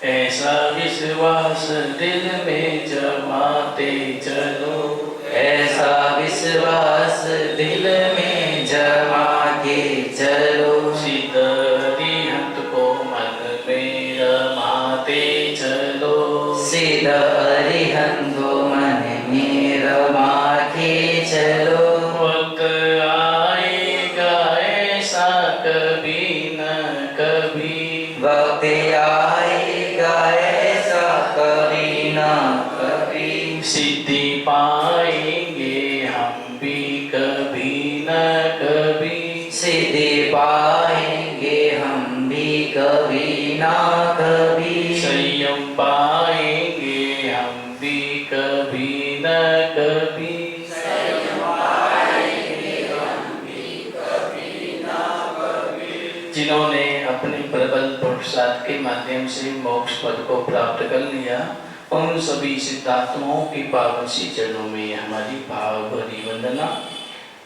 ऐसा विश्वास दिल में जमाते चलो, ऐसा विश्वास दिल में जमा के चलो। सिद्ध अरिहंत को मन में रमाते चलो, सिद्ध अरिहंत को मन में रमा के चलो। वक्त आएगा ऐसा कभी न कभी, वक्त आएगा ऐसा कभी न कभी। सिद्धि पाएंगे हम भी कभी न कभी, सिद्धि पाएंगे हम भी कभी ना कभी। संयम पाएंगे हम भी कभी न कभी, जिन्होंने अपने प्रबल पुरुषार्थ के माध्यम से मोक्ष पद को प्राप्त कर लिया, उन सभी सिद्धात्माओं की पावन सी चरणों में हमारी भाव भरी वंदना।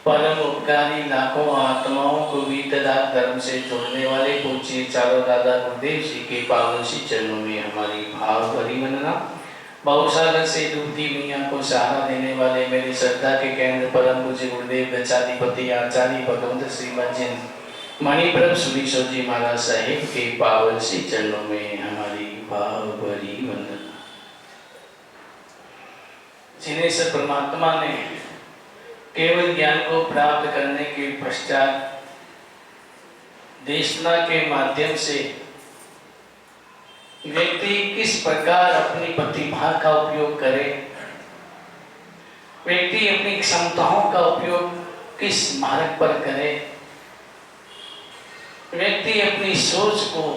परम उपकारी लाखों आत्माओं को वीतराग धर्म से जोड़ने वाले पूज्य चारों दादा गुरुदेव जी के पावन सी चरणों में हमारी भाव भरी वंदना। बहुसागर से डूबती दुनिया को सहारा देने वाले मेरी श्रद्धा के केंद्र परम पूज्य गुरुदेव गचाधिपति आचार्य भगवंत श्रीमद जिन मणिप्रभ सुरीश्वर जी महाराज साहेब के पावन सी चरणों में हमारी भाव भरी वंदना। जिन्हें से परमात्मा ने केवल ज्ञान को प्राप्त करने के पश्चात देशना के माध्यम से व्यक्ति किस प्रकार अपनी प्रतिभा का उपयोग करे, व्यक्ति अपनी क्षमताओं का उपयोग किस मार्ग पर करे, व्यक्ति अपनी सोच को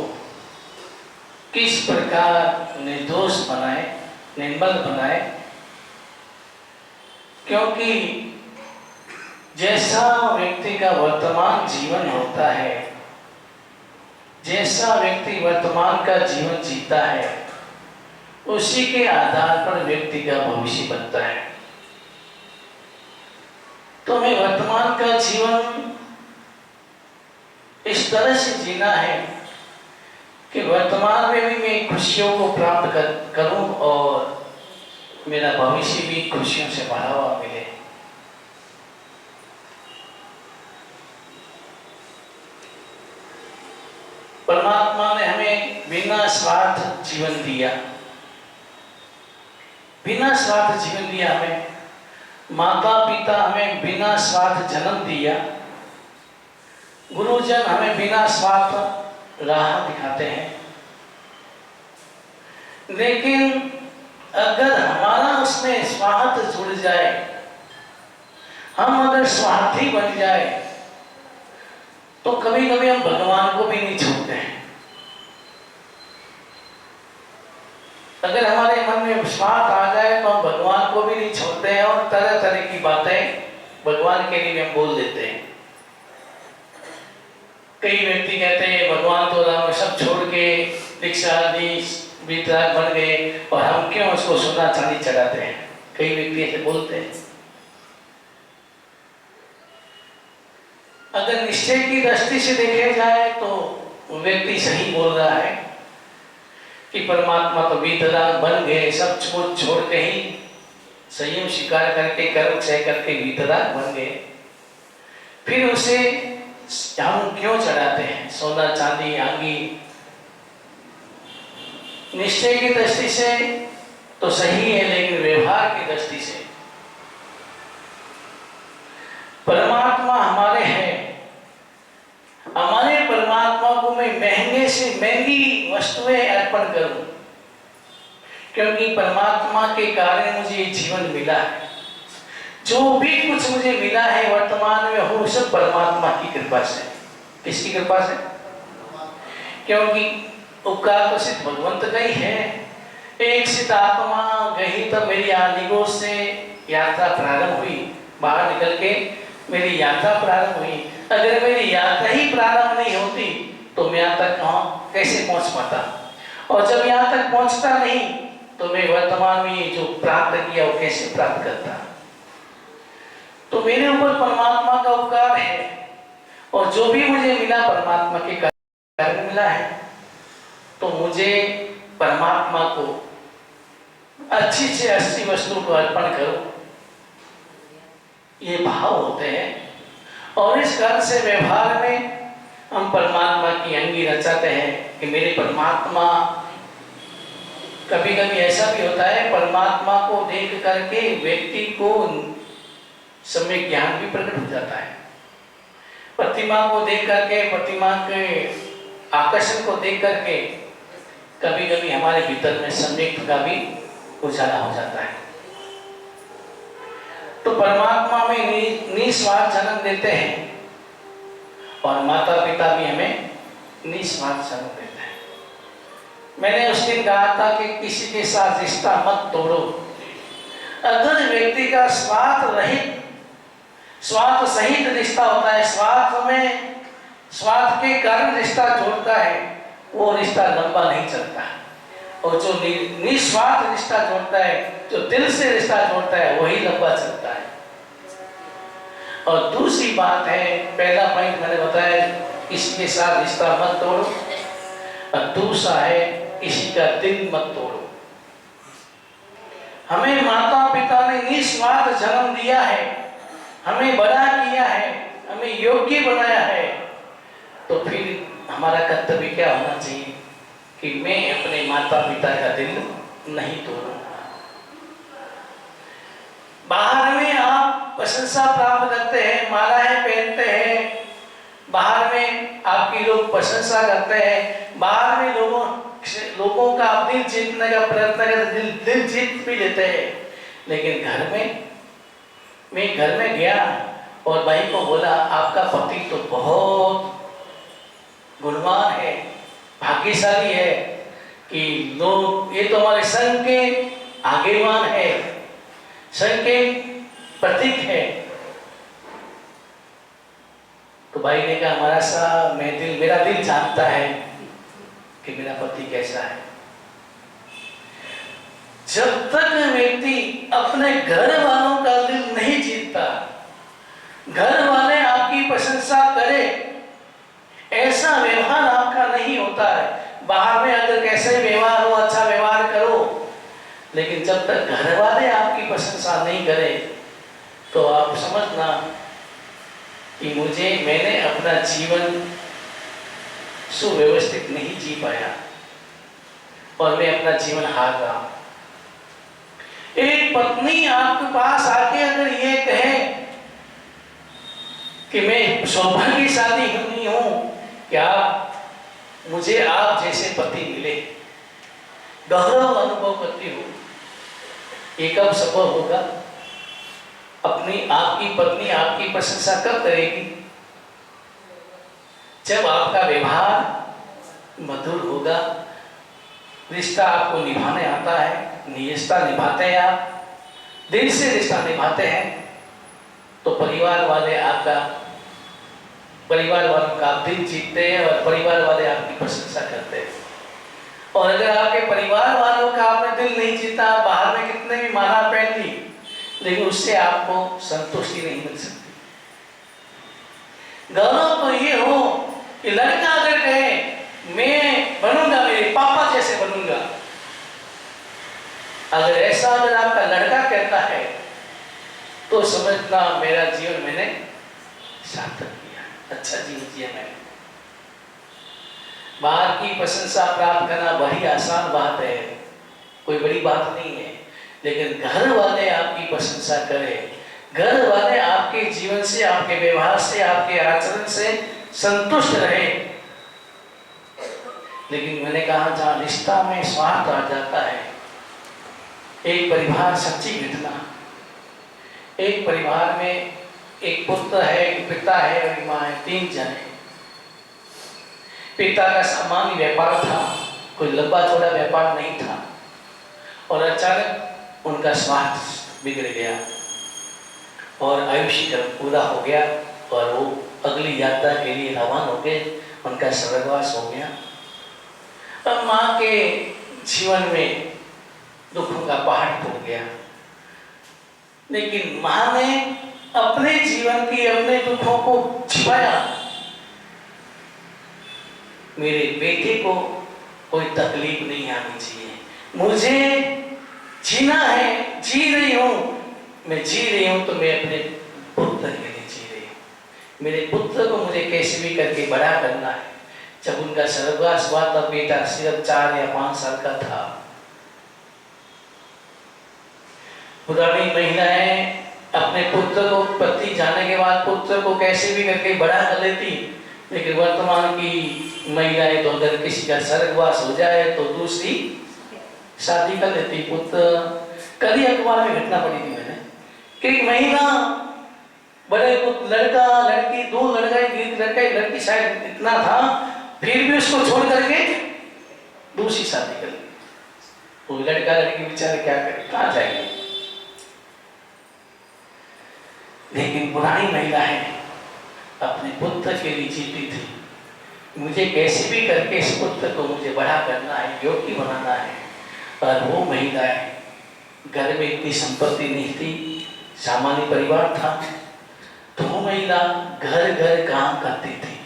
किस प्रकार निर्दोष बनाए, निर्मल बनाए। क्योंकि जैसा व्यक्ति का वर्तमान जीवन होता है, जैसा व्यक्ति वर्तमान का जीवन जीता है, उसी के आधार पर व्यक्ति का भविष्य बनता है। तो हमें वर्तमान का जीवन इस तरह से जीना है कि वर्तमान में भी मैं खुशियों को प्राप्त करूं और मेरा भविष्य भी खुशियों से भरा हुआ मिले। परमात्मा ने हमें बिना स्वार्थ जीवन दिया, बिना स्वार्थ जीवन दिया। हमें माता पिता हमें बिना स्वार्थ जन्म दिया, गुरुजन हमें बिना स्वार्थ राह दिखाते हैं। लेकिन अगर हमारा उसमें स्वार्थ जुड़ जाए, हम अगर स्वार्थी बन जाए, तो कभी कभी हम भगवान को भी नहीं छोड़ते हैं। अगर हमारे मन में स्वार्थ आ जाए तो हम भगवान को भी नहीं छोड़ते हैं और तरह तरह की बातें भगवान के लिए हम बोल देते हैं। कई व्यक्ति कहते हैं भगवान तो हम सब छोड़ के दीक्षा आदि वितराग बन गए और हम क्यों उसको सोना चांदी चढ़ाते हैं। कई व्यक्ति ऐसे बोलते हैं। अगर निश्चय की दृष्टि से देखे जाए तो व्यक्ति सही बोल रहा है कि परमात्मा तो वितराग बन गए, सब छोड़ के ही संयम स्वीकार करके कर्म क्षय करके वितराग बन गए। फिर उसे हम क्यों चढ़ाते हैं सोना चांदी आंगी। निश्चय की दृष्टि से तो सही है, लेकिन व्यवहार की दृष्टि से परमात्मा हमारे हैं। हमारे परमात्मा को मैं महंगे से महंगी वस्तुएं अर्पण करूं, क्योंकि परमात्मा के कारण मुझे जीवन मिला है। जो भी कुछ मुझे मिला है वर्तमान में हो सब परमात्मा की कृपा से। किसकी कृपा से? क्योंकि उपकार तो सिर्फ भगवंत का ही है। एक सिद्ध आत्मा गई तब मेरी आदिगोद से यात्रा प्रारंभ हुई, बाहर निकल के मेरी यात्रा प्रारंभ हुई। अगर मेरी यात्रा ही प्रारंभ नहीं होती तो मैं यहाँ तक कैसे पहुंच पाता, और जब यहाँ तक पहुंचता नहीं तो मैं वर्तमान में जो प्राप्त किया वो कैसे प्राप्त करता। तो मेरे ऊपर परमात्मा का उपकार है, और जो भी मुझे मिला परमात्मा के कारण मिला है। तो मुझे परमात्मा को अच्छी से अच्छी वस्तु को अर्पण करो, ये भाव होते हैं। और इस कारण से व्यवहार में हम परमात्मा की अंगी रचाते हैं कि मेरे परमात्मा। कभी कभी ऐसा भी होता है, परमात्मा को देख करके व्यक्ति को सम्यक ज्ञान भी प्रकट हो जाता है। प्रतिमा को देख करके, प्रतिमा के आकर्षण को देख करके कभी कभी हमारे भीतर में सम्यक का भी उजाला हो जाता है। तो परमात्मा में निस्वार्थ जन्म देते हैं और माता पिता भी हमें निस्वार्थ जन्म देते हैं। मैंने उस दिन कहा था कि किसी के साथ रिश्ता मत तोड़ो। अगर व्यक्ति का स्वार्थ रहित, स्वार्थ सहित रिश्ता होता है, स्वार्थ के कारण रिश्ता जोड़ता है, वो रिश्ता लंबा नहीं चलता। और जो निस्वार्थ रिश्ता जोड़ता है, जो दिल से रिश्ता जोड़ता है, वही लंबा चलता है। और दूसरी बात है, पहला पॉइंट मैंने बताया, किसी के साथ रिश्ता मत तोड़ो, और दूसरा है किसी का दिल मत तोड़ो। हमें माता पिता ने निस्वार्थ जन्म दिया है, हमें बड़ा किया है, हमें योग्य बनाया है, तो फिर हमारा कर्तव्य क्या होना चाहिए कि मैं अपने माता पिता का दिल नहीं तोड़ूंगा। बाहर में आप प्रशंसा प्राप्त करते हैं, मालाएं पहनते हैं, बाहर में आपकी लोग प्रशंसा करते हैं, बाहर में लोगों का आप दिल जीतने का प्रयत्न करते, दिल जीत भी लेते हैं। लेकिन मैं घर में गया और भाई को बोला, आपका पति तो बहुत गुणवान है, भाग्यशाली है कि लोग, ये तो हमारे संघ के आगेवान है, संघ के प्रतीक है। तो भाई ने कहा, मेरा दिल जानता है कि मेरा पति कैसा है। जब तक व्यक्ति अपने घर वालों का दिल नहीं जीतता, घर वाले आपकी प्रशंसा करे, ऐसा व्यवहार आपका नहीं होता है। बाहर में अगर कैसे व्यवहार हो, अच्छा व्यवहार करो, लेकिन जब तक घर वाले आपकी प्रशंसा नहीं करें, तो आप समझना कि मैंने अपना जीवन सुव्यवस्थित नहीं जी पाया और मैं अपना जीवन हार रहा हूं। एक पत्नी आपके पास आके अगर ये कहे कि मैं सौभाग्यशाली नहीं हूं कि मुझे आप जैसे पति मिले, गौरव अनुभव करती हो, ये कब संभव होगा? आपकी पत्नी आपकी प्रशंसा कब करेगी? जब आपका व्यवहार मधुर होगा, रिश्ता आपको निभाने आता है, रिश्ता निभाते हैं, आप दिल से रिश्ता निभाते हैं, तो परिवार वालों का आप दिल जीतते हैं और परिवार वाले आपकी प्रशंसा करते हैं। और अगर आपके परिवार वालों का आपने दिल नहीं जीता, बाहर में कितने भी माला पहन ली, लेकिन उससे आपको संतुष्टि नहीं मिल सकती। गौरव तो ये हो कि लड़का अगर कहे मैं बनूंगा, मेरे पापा जैसे बनूंगा, अगर आपका लड़का कहता है तो समझना मेरा जीवन मैंने सार्थक किया, अच्छा जीवन जिया मैंने। बाहर की प्रशंसा प्राप्त करना बड़ी आसान बात है, कोई बड़ी बात नहीं है, लेकिन घर वाले आपकी प्रशंसा करें, घर वाले आपके जीवन से, आपके व्यवहार से, आपके आचरण से संतुष्ट रहे। लेकिन मैंने कहा, जहां रिश्ता में स्वार्थ आ जाता है, एक परिवार, सच्ची घटना, एक परिवार में एक पुत्र है, एक पिता है और एक माँ है, 3 जने। पिता का सामान्य व्यापार था, कोई लंबा चौड़ा व्यापार नहीं था, और अचानक उनका स्वास्थ्य बिगड़ गया और आयुष्य पूरा हो गया और वो अगली यात्रा के लिए रवाना हो गए, उनका स्वर्गवास हो गया। अब माँ के जीवन में दुखों का पहाड़ टूट गया, लेकिन माँ ने अपने जीवन की, अपने दुखों को छिपाया। मेरे बेटे को कोई तकलीफ नहीं आनी चाहिए। मुझे जीना है, जी रही हूं, मैं जी रही हूं तो मैं अपने पुत्र के लिए जी रही हूं। मेरे पुत्र को मुझे कैसे भी करके बड़ा करना है। जब उनका स्वर्गवास हुआ तब बेटा सिर्फ 4 या 5 साल का था। पुरानी महिलाएं अपने पुत्र को, पति जाने के बाद पुत्र को कैसे भी करके बड़ा कर लेती, लेकिन वर्तमान की महिलाएं तो अगर किसी का स्वर्गवास हो जाए तो दूसरी शादी कर लेती। पुत्र कल ही अखबार में घटना पड़ी थी मैंने कि एक महिला बड़े लड़का लड़की, 2 लड़का एक लड़का एक लड़की शायद इतना था, फिर भी उसको छोड़ करके दूसरी शादी कर ली। वो लड़का लड़की बेचारे क्या करे, कहाँ जाएंगे। लेकिन पुरानी महिलाएं अपने पुत्र के लिए जीती थी। मुझे कैसे भी करके इस पुत्र को मुझे बड़ा करना है, योग्य बनाना है। और वो महिलाएं, घर में इतनी संपत्ति नहीं थी, सामान्य परिवार था, तो वो महिला घर घर काम करती थी।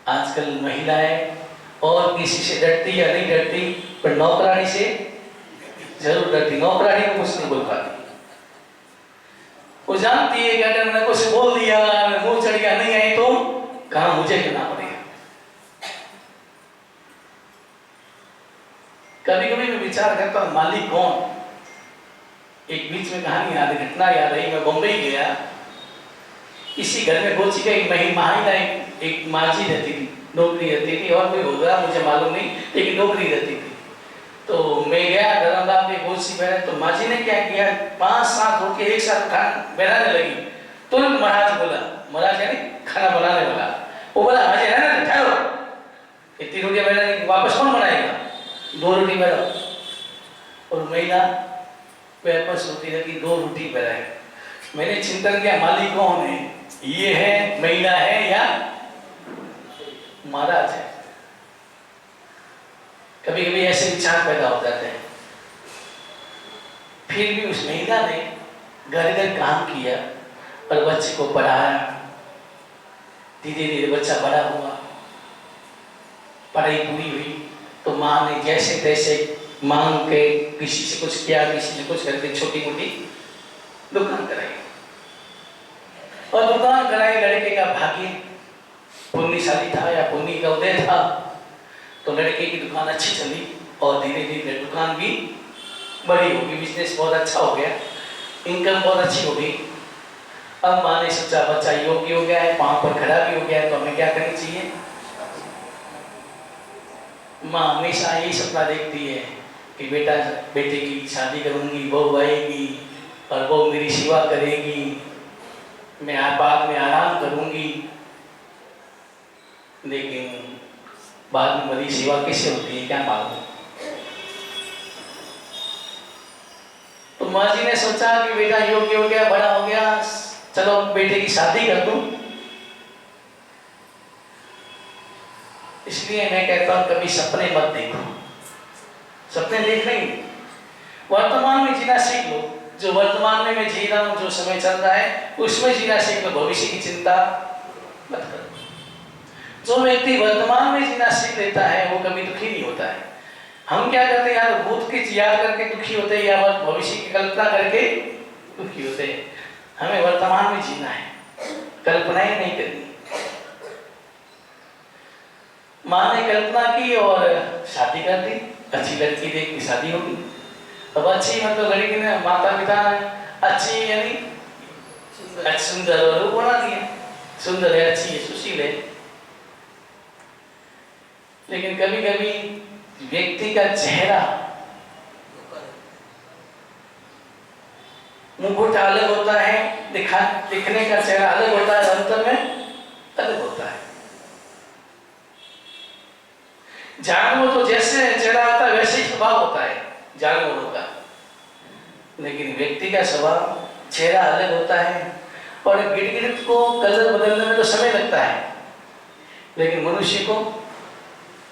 आजकल महिलाएं और किसी से डरती या नहीं डरती, पर नौकरानी से जरूर डरती। नौकरानी को कुछ नहीं बोल पाती। वो जानती है कि अगर मैंने कुछ बोल दिया, मुंह चढ़ गया, नहीं आई तो काम मुझे करना पड़ेगा। कभी कभी मैं विचार करता हूं मालिक कौन। एक बीच में कहानी याद, घटना याद आई। मैं बंबई गया, इसी घर में गोची का एक महिला एक माजी रहती थी, नौकरी रहती थी, और कोई होगा मुझे मालूम नहीं, लेकिन नौकरी रहती थी। तो मैं गया धर्मदास में गोची पहने, तो माजी ने क्या किया, 5-7 होके एक साथ बनाने लगी। तुरंत महाराज बोला, महाराज यानी खाना बनाने वाला, वो बोला माजी है ना, ठहरो, इतनी रोटियां बनाने वापस कौन बनाएगा, 2 रोटी बनाओ। और महिला वापस रोटी लगी, 2 रोटी बनाए। मैंने चिंतन किया मालिक कौन है, ये है, महिला है या महाराज है। कभी कभी ऐसे विचार पैदा हो जाते हैं। फिर भी उस महिला ने घर घर काम किया और बच्चे को पढ़ाया। धीरे धीरे बच्चा बड़ा हुआ, पढ़ाई पूरी हुई, तो माँ ने जैसे तैसे मांग के किसी से कुछ किया, किसी से कुछ करके छोटी मोटी दुकान कराई। और दुकान कराई, लड़के का भाग्य पुण्यशाली था या पुण्य का उदय था, तो लड़के की दुकान अच्छी चली और धीरे धीरे दुकान भी बड़ी होगी, बिजनेस बहुत अच्छा हो गया, इनकम बहुत अच्छी हो गई। अब माँ ने सोचा बच्चा योग्य हो गया है, पांव पर खड़ा भी हो गया है, तो हमें क्या करनी चाहिए। माँ हमेशा यही सपना देखती है कि बेटा बेटे की शादी करूंगी, बहू आएगी और बहू मेरी सेवा करेगी, मैं बाद में आराम करूंगी। लेकिन बाद में मेरी सेवा कैसे होती है क्या मालूम। तो माँ जी ने सोचा कि बेटा योग्य हो गया, बड़ा हो गया, चलो बेटे की शादी कर दूं। इसलिए मैं कहता हूं कभी सपने मत देखो। सपने देख नहीं, वर्तमान में जीना सीख लो। जो वर्तमान में मैं जी रहा हूं, जो समय चल रहा है उसमें जीना सीख लो, भविष्य की चिंता मत करो। जो व्यक्ति वर्तमान में जीना सीख लेता है वो कभी दुखी नहीं होता है। हम क्या करते हैं यार, भूत की याद करके दुखी होते हैं या भविष्य की कल्पना करके दुखी होते हैं। हमें वर्तमान में जीना है, कल्पनाएं नहीं करनी। माँ ने कल्पना की और शादी कर दी, अच्छी लड़की देख के शादी होगी। अब अच्छी मतलब लड़की ने माता पिता अच्छी यानी सुंदर और रूप बना दिया, सुंदर है, अच्छी है, सुशील है। लेकिन कभी कभी व्यक्ति का चेहरा मुकुट अलग होता है, दिखने का चेहरा अलग होता है, अंतर में अलग होता है। जानवर तो जैसे चेहरा आता है वैसे ही स्वभाव होता है जानवरों का, लेकिन व्यक्ति का स्वभाव चेहरा अलग होता है। और गिरगिट को कलर बदलने में तो समय लगता है, लेकिन मनुष्य को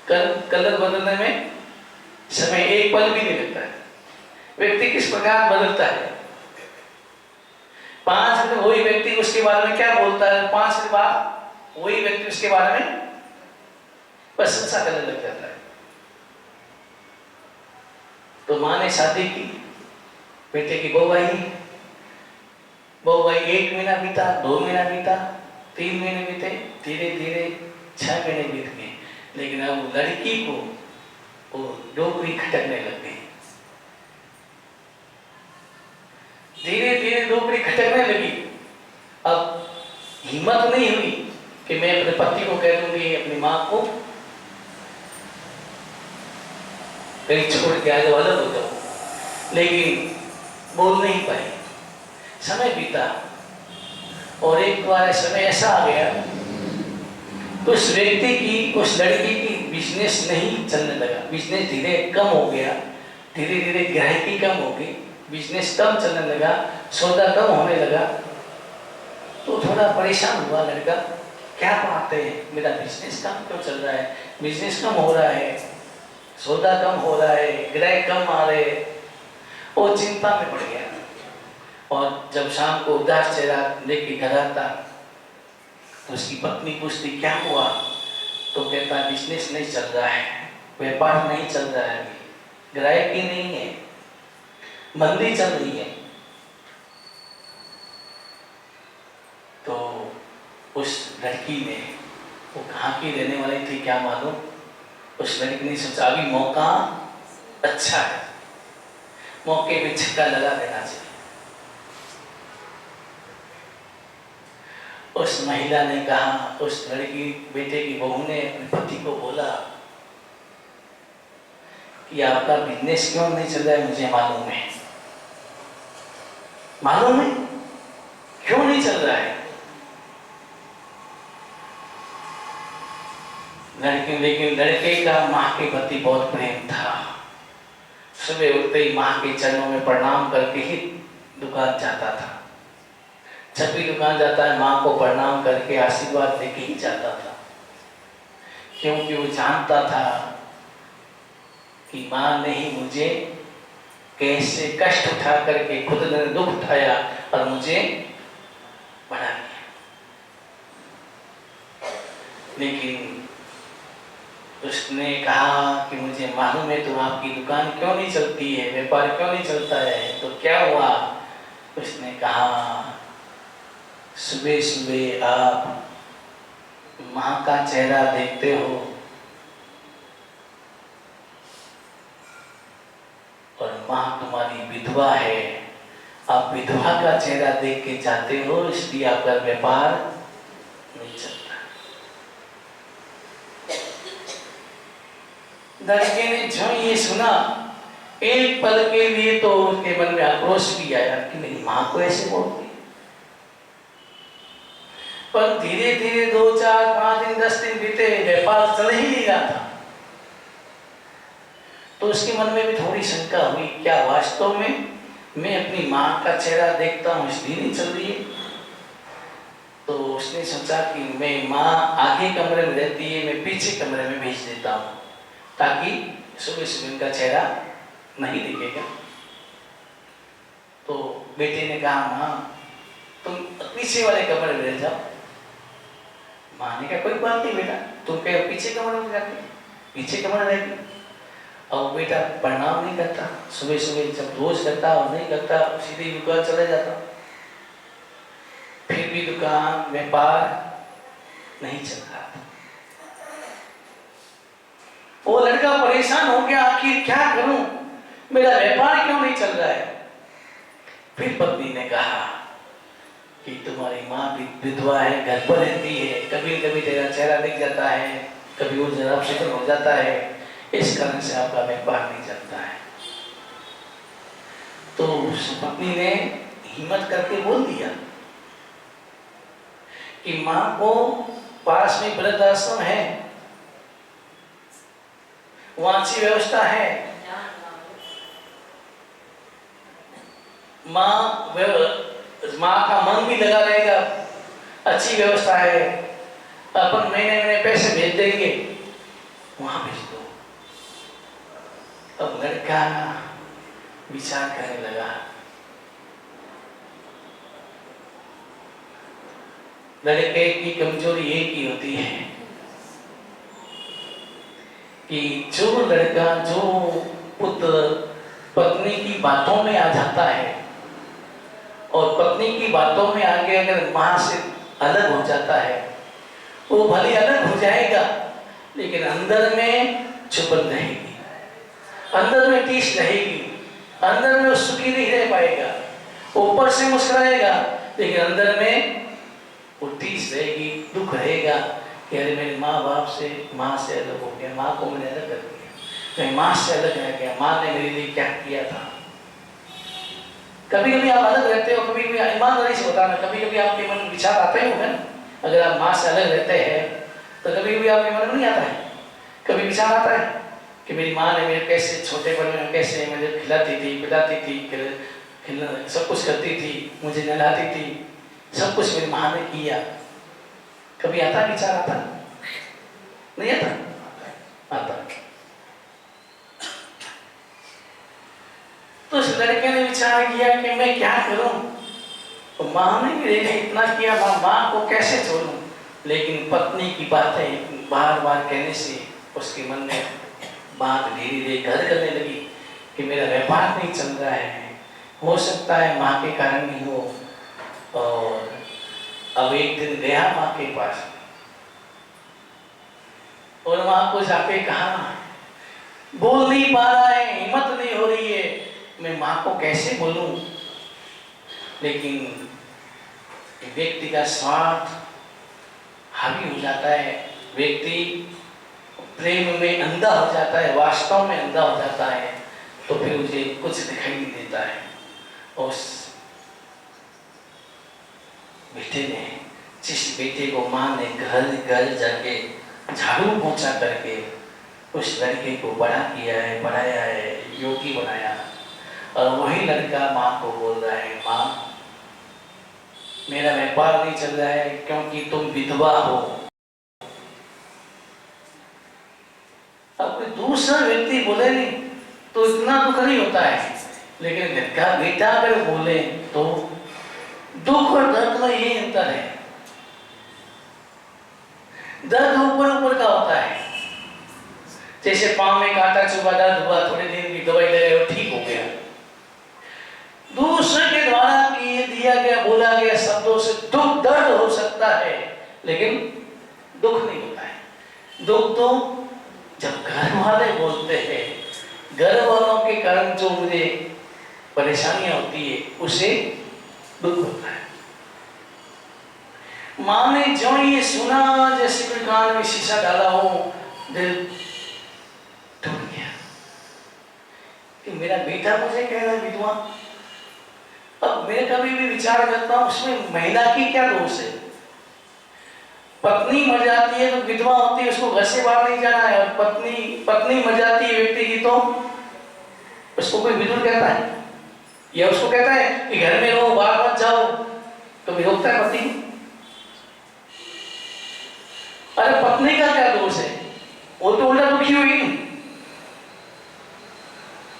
कलर बदलने में समय एक पल भी नहीं लगता है। व्यक्ति किस प्रकार बदलता है, 5 मिनट वही व्यक्ति उसके बारे में क्या बोलता है, 5 मिनट बाद वही व्यक्ति उसके बारे में प्रशंसा करने लग जाता है। तो माँ ने शादी की, बेटे की बहू आई, 1 महीना बीता, 2 महीना बीता, 3 महीने बीते, धीरे धीरे 6 महीने बीत गए। लेकिन अब लड़की को वो डोकरी खटकने लग गई, धीरे धीरे डोकरी खटकने लगी। अब हिम्मत नहीं हुई कि मैं अपने पति को कह दूंगी, अपनी माँ को कहीं छोड़ के आ जाओ, अलग हो जाओ, लेकिन बोल नहीं पाई। समय बीता और एक बार समय ऐसा आ गया, उस व्यक्ति की, उस लड़की की बिजनेस नहीं चलने लगा, बिजनेस धीरे कम हो गया, धीरे धीरे ग्राहकी कम हो गई, बिजनेस कम चलने लगा, सौदा कम होने लगा। तो थोड़ा परेशान हुआ लड़का, क्या बात है, मेरा बिजनेस कम क्यों चल रहा है, बिजनेस कम हो रहा है, सौदा कम हो रहा है, ग्राहक कम आ रहे, वो चिंता में पड़ गया। और जब शाम को उदास चेहरा लेके घर आता तो उसकी पत्नी पूछती क्या हुआ, तो कहता बिजनेस नहीं चल रहा है, व्यापार नहीं चल रहा है, ग्राहक ही नहीं है, मंदी चल रही है। तो उस लड़की ने, वो कहाँ की रहने वाली थी क्या मालूम, उस लड़की ने सोचा अभी मौका अच्छा है, मौके पे छक्का लगा देना चाहिए। उस महिला ने कहा, उस लड़की बेटे की बहू ने अपने पति को बोला कि आपका बिजनेस क्यों नहीं चल रहा है, मुझे मालूम है, मालूम है क्यों नहीं चल रहा है। लेकिन लड़के का माँ के प्रति बहुत प्रेम था। सुबह उठते ही माँ के चरणों में प्रणाम करके ही दुकान जाता था। जब भी दुकान जाता है माँ को प्रणाम करके आशीर्वाद लेके ही जाता था, क्योंकि वो जानता था कि माँ ने ही मुझे कैसे कष्ट उठा करके, खुद ने दुख उठाया और मुझे बना दिया। लेकिन उसने कहा कि मुझे मालूम है तुम, आपकी दुकान क्यों नहीं चलती है, व्यापार क्यों नहीं चलता है, तो क्या हुआ। उसने कहा सुबह सुबह आप माँ का चेहरा देखते हो और माँ तुम्हारी विधवा है, आप विधवा का चेहरा देख के जाते हो, इसलिए आपका व्यापार नहीं चलता। लड़के ने जो ये सुना, एक पल के लिए तो उसके मन में आक्रोश भी आया कि मेरी माँ को ऐसे बोलती। पर धीरे धीरे 2, 4, 5 दिन, 10 दिन बीते, व्यापार चल ही नहीं रहा था। तो उसके मन में भी थोड़ी शंका हुई, क्या वास्तव में मैं अपनी माँ का चेहरा देखता हूँ इसलिए नहीं चल रही है। तो उसने सोचा कि मैं, माँ आगे कमरे में रहती है, मैं पीछे कमरे में भेज देता हूँ ताकि सुबह सुबह उनका चेहरा नहीं दिखेगा। तो बेटे ने कहा माँ तुम पीछे वाले कमरे में रह जाओ। माँ ने कहा कोई बात नहीं बेटा, तुम क्या पीछे कमरे में जाती, पीछे कमरे रहेगी। और बेटा प्रणाम नहीं करता, सुबह सुबह जब रोज करता और नहीं करता सीधे दुकान चले जाता। फिर भी दुकान व्यापार नहीं चल रहा था। वो लड़का परेशान हो गया, आखिर क्या करूं, मेरा व्यापार क्यों नहीं चल रहा है। फिर पत्नी ने कहा कि तुम्हारी माँ भी विधवा है, घर पर रहती है, कभी कभी तेरा चेहरा दिख जाता है, कभी वो जरा फिक्र हो जाता है, इस कारण से आपका व्यापार नहीं चलता है। तो उस पत्नी ने हिम्मत करके बोल दिया कि माँ को पास में वृद्धाश्रम है, वहां अच्छी व्यवस्था है, माँ का मन भी लगा रहेगा, अच्छी व्यवस्था है, अपन महीने महीने पैसे भेज देंगे, वहां भेज दो। अब लड़का विचार करने लगा, लड़के की कमजोरी एक ही होती है, कि जो लड़का, जो पुत्र पत्नी की बातों में आ जाता है और पत्नी की बातों में आगे अगर माँ से अलग हो जाता है, वो भले अलग हो जाएगा लेकिन अंदर में चुपन रहेगी, अंदर में टीस रहेगी, अंदर में वो सुखी नहीं रह पाएगा। ऊपर से मुस्कुराएगा लेकिन अंदर में वो टीस रहेगी, दुख रहेगा कि अरे मेरे माँ बाप से, माँ से अलग हो गया, माँ को मैंने अलग कर दिया, मैं माँ से अलग रह गया, माँ ने मेरे लिए क्या किया था। कभी कभी आप अलग रहते हो, कभी कभी ईमानदारी से बताना, कभी कभी आपके मन में विचार आते ही होंगे ना। अगर आप माँ से अलग रहते हैं तो कभी कभी आपके मन में नहीं आता है, कभी विचार आता है कि मेरी माँ ने मेरे कैसे छोटेपन में कैसे मुझे खिलाती थी, पिलाती थी, सब कुछ करती थी, मुझे नहलाती थी, सब कुछ मेरी माँ ने किया। कभी आता विचार? आता नहीं आता? आता। तो उस लड़के ने विचार किया कि मैं क्या करूं, तो माँ ने मेरे लिए इतना किया, माँ को कैसे छोड़ूं। लेकिन पत्नी की बातें बार बार कहने से उसके मन में बात धीरे धीरे घर करने लगी कि मेरा व्यापार नहीं चल रहा है, हो सकता है माँ के कारण ही हो। और अब एक दिन गया माँ के पास और माँ को जाके कहा, बोल नहीं पा रहा है, हिम्मत नहीं हो रही है, मैं माँ को कैसे बोलूं। लेकिन व्यक्ति का स्वार्थ हावी हो जाता है, व्यक्ति प्रेम में अंधा हो जाता है, वास्तव में अंधा हो जाता है, तो फिर उसे कुछ दिखाई नहीं देता है। उस बेटे ने, जिस बेटे को माँ ने घर घर जाके झाड़ू पोंछा करके उस लड़के को बड़ा किया है, पढ़ाया है, योगी बनाया, और वही लड़का माँ को बोल रहा है, माँ मेरा व्यापार नहीं चल रहा है क्योंकि तुम विधवा हो। अब कोई दूसरा व्यक्ति बोले नहीं तो इतना दुख नहीं होता है, लेकिन घर का बेटा अगर बोले तो दुख और दर्द में यही अंतर है। दर्द ऊपर ऊपर का होता है, जैसे पांव में कांटा चुभा, दर्द हुआ, थोड़े दिन की दवाई ले रहे हो, ठीक हो गया। दूसरे के द्वारा दिया गया, बोला गया शब्दों से दुख दर्द हो सकता है लेकिन दुख नहीं होता है। दुख तो जब घर वाले बोलते हैं, घर वालों के कारण जो मुझे परेशानियां होती है उसे दुख होता है। माँ ने जो ये सुना, जैसे कोई कान में शीशा डाला हो, दिल टूट गया कि मेरा बेटा मुझे कह रहा है विधवा। अब मैं कभी भी विचार करता हूं उसमें महिला की क्या दोष है। पत्नी मर जाती है तो विधवा होती है, उसको घर से बाहर नहीं जाना है, और पत्नी मर जाती है व्यक्ति की तो उसको कोई विधुर कहता है या उसको कहता है कि घर में रहो, बाहर मत जाओ, कभी रोकता है पति? अरे पत्नी का क्या दोष है, वो तो उल्टा दुखी हुई,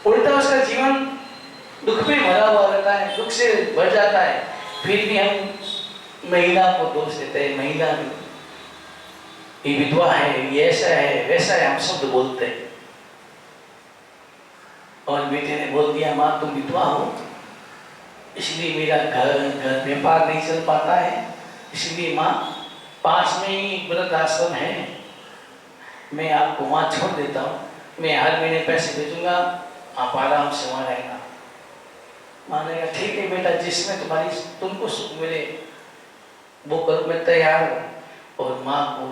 उल्टा उसका जीवन दुख में भरा हुआ रहता है, दुख से भर जाता है। फिर भी हम महिला को दोष देते हैं, महिला ये विधवा है, ये ऐसा है, वैसा है, हम शब्द बोलते हैं। और बेटे ने बोल दिया, माँ तुम विधवा हो इसलिए मेरा घर व्यापार नहीं चल पाता है, इसलिए माँ पास में ही वृद्ध आश्रम है, मैं आपको वहाँ छोड़ देता हूँ, मैं हर महीने पैसे भेजूंगा, आप आराम से वहाँ रहना। माँ ने कहा ठीक है बेटा, जिसमें तुमको सुख मिले वो करो, मैं तैयार हूँ। और माँ को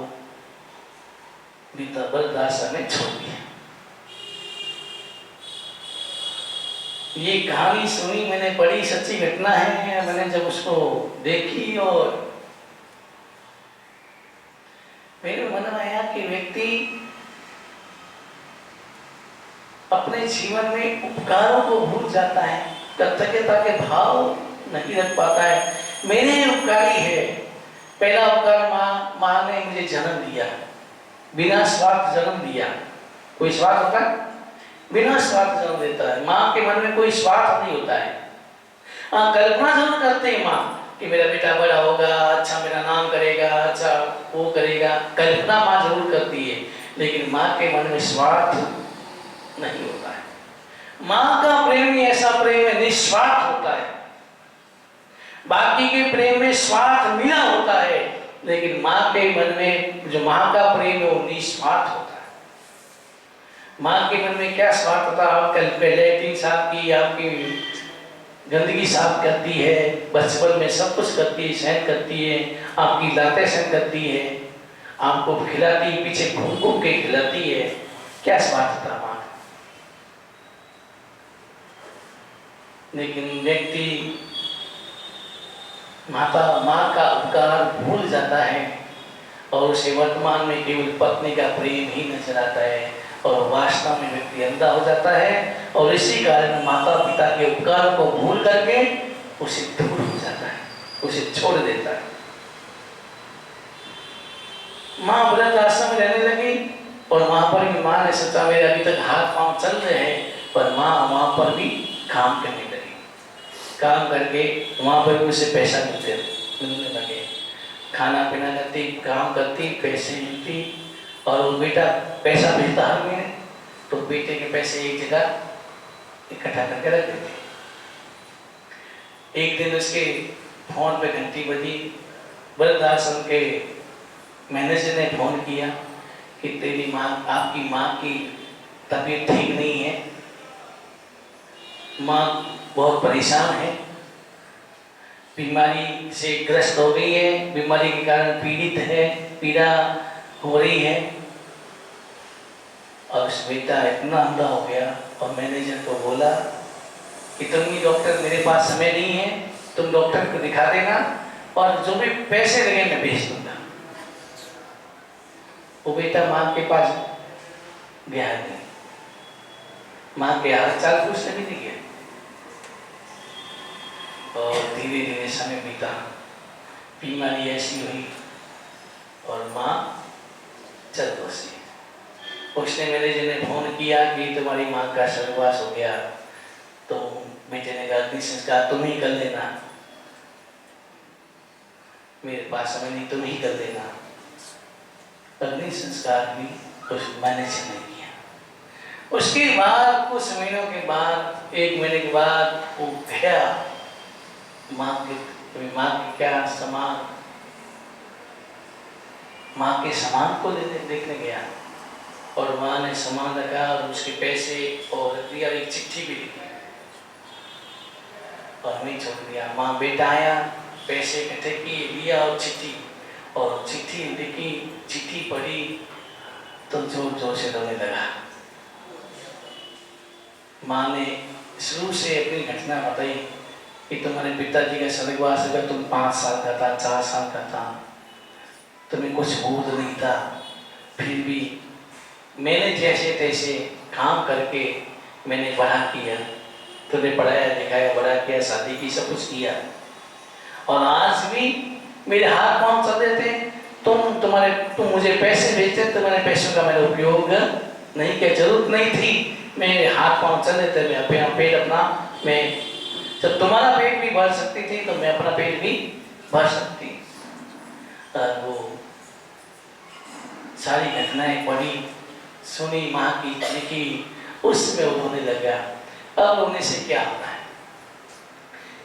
वृद्ध आश्रम में छोड़ दिया। ये कहानी सुनी मैंने, बड़ी सच्ची घटना है। मैंने जब उसको देखी और मेरे मन में आया कि व्यक्ति अपने जीवन में उपकारों को भूल जाता है, कृतज्ञता के भाव नहीं रख पाता है। मेरे उपकारी है, पहला उपकार माँ ने मुझे जन्म दिया, बिना स्वार्थ जन्म दिया। कोई स्वार्थ होता है? बिना स्वार्थ जन्म देता है। माँ के मन में कोई स्वार्थ नहीं होता है। हाँ, कल्पना जरूर करते हैं माँ कि मेरा बेटा बड़ा होगा, अच्छा मेरा नाम करेगा, अच्छा वो करेगा, कल्पना माँ जरूर करती है, लेकिन माँ के मन में स्वार्थ नहीं होता है। माँ का प्रेम ही ऐसा प्रेम है, निस्वार्थ होता है। बाकी के प्रेम में स्वार्थ मिला होता है, लेकिन माँ के मन में जो माँ का प्रेम है वो निस्वार्थ होता है। माँ के मन में क्या स्वार्थ होता है? आपका लैट्रिन साफ की, आपकी गंदगी साफ करती है, बचपन में सब कुछ करती है, सहन करती है, आपकी लातें सहन करती है, आपको खिलाती है, पीछे घूम घूम के खिलाती है। क्या स्वार्थ था माँ? लेकिन व्यक्ति माँ का उपकार भूल जाता है और उसे वर्तमान में केवल पत्नी का प्रेम ही नजर आता है और वास्तव में व्यक्ति अंधा हो जाता है और इसी कारण माता पिता के उपकार को भूल करके उसे दूर हो जाता है, उसे छोड़ देता है। माँ व्रत आश्रम में रहने लगी और वहां पर भी माँ ने सोचा मेरे अभी तक हाथ पांव चल रहे हैं, पर माँ वहां पर भी काम करने लगी। काम करके वहां पर भी उसे पैसा मिलने लगे, खाना पीना करती, काम करती, पैसे मिलती और वो बेटा पैसा भेजता हर महीने, तो बेटे के पैसे एक जगह इकट्ठा करके रख देते। एक दिन उसके फोन पे घंटी बजी, वृद्धाश्रम के मैनेजर ने फोन किया कि तेरी माँ, आपकी माँ की तबीयत ठीक नहीं है, माँ बहुत परेशान है, बीमारी से ग्रस्त हो गई है, बीमारी के कारण पीड़ित है, पीड़ा हो रही है। और उस बेटा इतना अंधा हो गया और मैनेजर को बोला कि तुम ही डॉक्टर, मेरे पास समय नहीं है, तुम डॉक्टर को दिखा देना और जो भी पैसे लगे मैं भेज दूंगा। वो बेटा माँ के पास गया नहीं, माँ के हाल चाल पूछने भी नहीं गया और धीरे धीरे समय बीता, बीमारी ऐसी हुई और माँ चल बसी। उसने मैनेजर ने फोन किया कि तुम्हारी माँ का स्वर्गवास हो गया, तो बेटे ने कहा अग्नि संस्कार तुम ही कर लेना, मेरे पास समय नहीं, तुम ही कर देना। अग्नि संस्कार भी उस मैनेजर ने किया। उसके बाद कुछ महीनों के बाद, 1 महीने के बाद वो गया माँ के क्या सामान, माँ के सामान को देखने गया और माँ ने सामान रखा और उसके पैसे और दिया, एक चिट्ठी भी लिखी और हमें छोड़ दिया। माँ बेटा आया, पैसे इकट्ठे किए, लिया और चिट्ठी लिखी, चिट्ठी पढ़ी तो जोर जोर से रोने लगा। माँ ने शुरू से अपनी घटना बताई कि तुम्हारे पिताजी का स्वर्गवास अगर तुम 5 साल का था, 4 साल का था, तुम्हें कुछ बोध नहीं था, फिर भी मैंने जैसे तैसे काम करके मैंने बड़ा किया, तुम्हें पढ़ाया लिखाया, बड़ा किया, शादी की, सब कुछ किया और आज भी मेरे हाथ पांव चल रहे थे, तुम मुझे पैसे भेजते, तुम्हारे पैसों का मैंने उपयोग नहीं किया, जरूरत नहीं थी, मेरे हाथ पांव चल रहे थे, मैं अपना पेट अपना, मैं जब तुम्हारा पेट भी भर सकती थी तो मैं अपना पेट भी भर सकती। और वो सारी घटनाएं पढ़ी, सुनी, माँ की लिखी, उसमें वो रोने लगा। अब रोने से क्या होता है?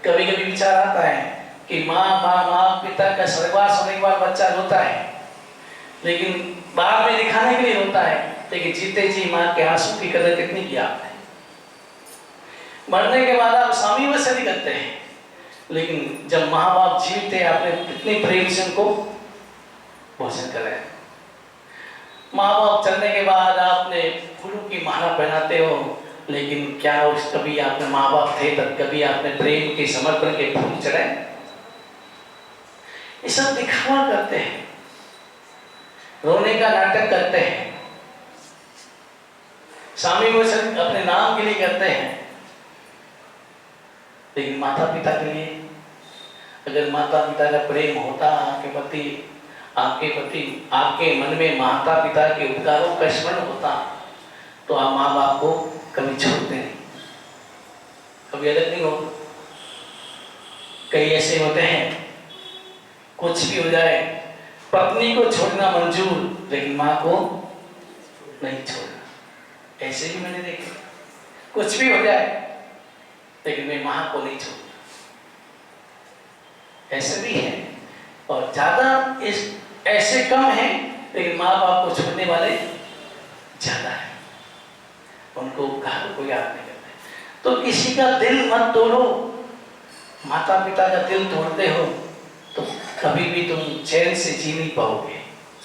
कभी कभी विचार आता है कि माँ पिता का स्वर्गवास होने के बाद बच्चा रोता है, लेकिन बाद में दिखाने के लिए रोता है, लेकिन जीते जी माँ के आंसू की कदर कितनी की आपने? मरने के बाद आप स्वामी वैसे करते हैं, लेकिन जब माँ बाप जीवित थे आपने कितने प्रेम से उनको भोजन कराया। माँ बाप चलने के बाद आपने फूलों की माला पहनाते हो, लेकिन क्या उस कभी आपने माँ बाप थे तब कभी आपने प्रेम के समर्पण के फूल चढ़ाए? ये सब दिखावा करते हैं, रोने का नाटक करते हैं, स्वामी वचन अपने नाम के लिए करते हैं, लेकिन माता पिता के लिए, अगर माता पिता का प्रेम होता आपके प्रति आपके मन में माता पिता के उपकारों का स्मरण होता तो आप माँ बाप को कभी छोड़ते नहीं, कभी अलग नहीं हो। कई ऐसे होते हैं कुछ भी हो जाए पत्नी को छोड़ना मंजूर, लेकिन माँ को नहीं छोड़ना। ऐसे भी मैंने देखे, कुछ भी हो जाए लेकिन मैं माँ को नहीं छोड़ता। ऐसे भी है, और ज्यादा इस ऐसे कम है, लेकिन माँ बाप को छोड़ने वाले ज्यादा है। उनको घर को याद नहीं करते। तो किसी का दिल मत तोड़ो। माता पिता का दिल तोड़ते हो तो कभी भी तुम चैन से जी नहीं पाओगे,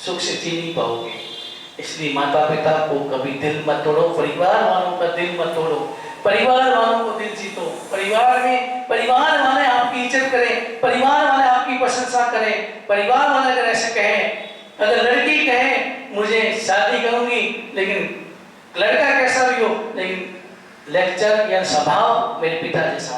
सुख से जी नहीं पाओगे। इसलिए माता पिता को कभी दिल मत तोड़ो, परिवार वालों का दिल मत तोड़ो, परिवार वालों को दिल जीतो। परिवार में परिवार वाले आपकी इज्जत करें, परिवार वाले आपकी प्रशंसा करें। परिवार वाले अगर ऐसे कहें, अगर लड़की कहे मुझे शादी करूंगी, लेकिन लड़का कैसा भी हो, लेकिन लेक्चर या स्वभाव मेरे पिता जैसा